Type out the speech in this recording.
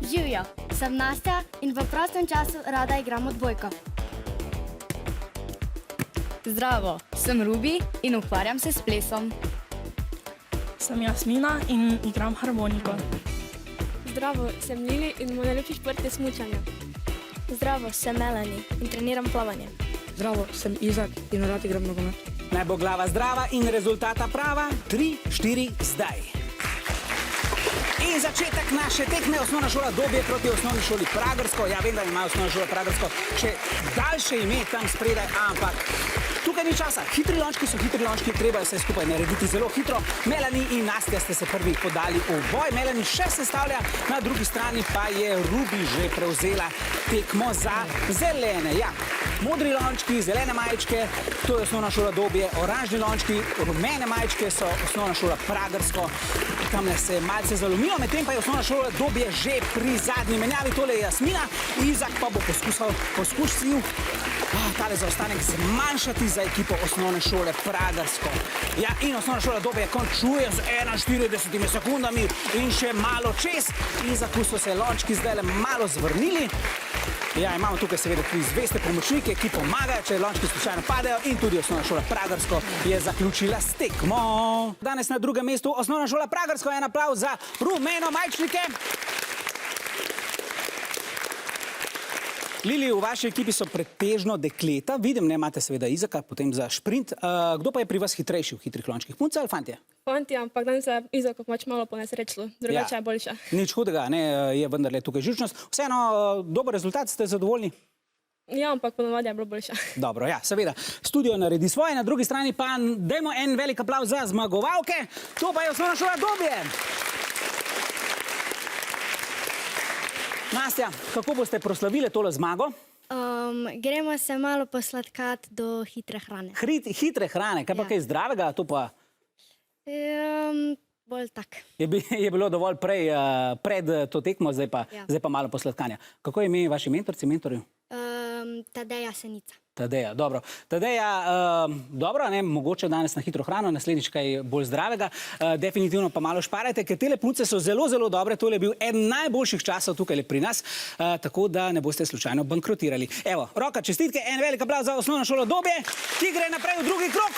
Živijo, sem Nastja in v prostem času rada igram odbojko. Zdravo, sem Rubi in ukvarjam se s plesom. Sem Jasmina in igram harmoniko. Zdravo, sem Lili in moj najljubši šport je smučanje. Zdravo, sem Melanie in treniram plavanje. Zdravo, sem Izak in rad igram nogomet. Naj bo glava zdrava in rezultata prava. 3, 4, zdaj. In začetek naše tekme, osnovna šola Dobje proti osnovni šoli Pragersko. Ja, vem, da ima osnovna šola Pragersko še daljše ime tam spredaj, ampak tukaj ni časa. Hitri lončki so hitri lončki, treba vse skupaj narediti zelo hitro. Melanie in Nastja ste se prvi podali v boj. Melanie še sestavlja, na drugi strani pa je Rubi že prevzela tekmo za zelene. Ja, modri lončki, zelene majčke, to je osnovna šola Dobje, oranžni lončki, rumene majčke so osnovna šola Pragersko. Tamle se je malce zalomijo, medtem pa je osnovna šola Dobje že pri zadnji menjavi. Tole je Jasmina, Izak pa bo poskusil tale zaostanek zmanjšati za ekipo osnovne šole Pragersko. Ja, in osnovna šola Dobje končuje z 41 sekundami in še malo čez. Izaku so se lončki zdaj malo zvrnili. Ja, imamo tukaj seveda tudi zveste pomočnike, ki pomagajo, če lončki slučajno padejo, in tudi osnovna šola Pragersko je zaključila s tekmo. Danes na drugem mestu osnovna šola Pragersko, en aplavz za rumeno majčnike. Lili, v vaši ekipi so pretežno dekleta, vidim, ne imate seveda Izaka, potem za šprint. Kdo pa je pri vas hitrejši v hitrih lončkih, punce ali fantje? Fanti, ampak danes se Izak malo ponesrečilo, drugače je boljša. Nič hudega, ne, je vendarle tukaj živčnost. Vseeno, dober rezultat, ste zadovoljni? Ja, ampak ponovadi je bilo boljša. Dobro, ja, seveda. Studio naredi svoje, na drugi strani pa dajmo en velik aplavz za zmagovalke. To pa je osnovna šola Dobje. Nastja, kako boste proslavili tole zmago? Gremo se malo posladkat do hitre hrane. Hitre hrane, kaj pa kaj zdravega, to pa Bolj tak. je bilo dovolj prej pred to tekmo, zdaj pa malo posladkanja. Kako je ime vaši mentorci, mentorju? Tadeja Senica. Tadeja, dobro. Tadeja, dobro, ne, mogoče danes na hitro hrano, naslednjič kaj bolj zdravega. Definitivno pa malo šparajte, ker tele punce so zelo, zelo dobre. Tole je bil eden najboljših časov tukaj pri nas, tako da ne boste slučajno bankrotirali. Evo, roka, čestitke, en velik aplavz za osnovno šolo Dobje, ki gre naprej v drugi krog.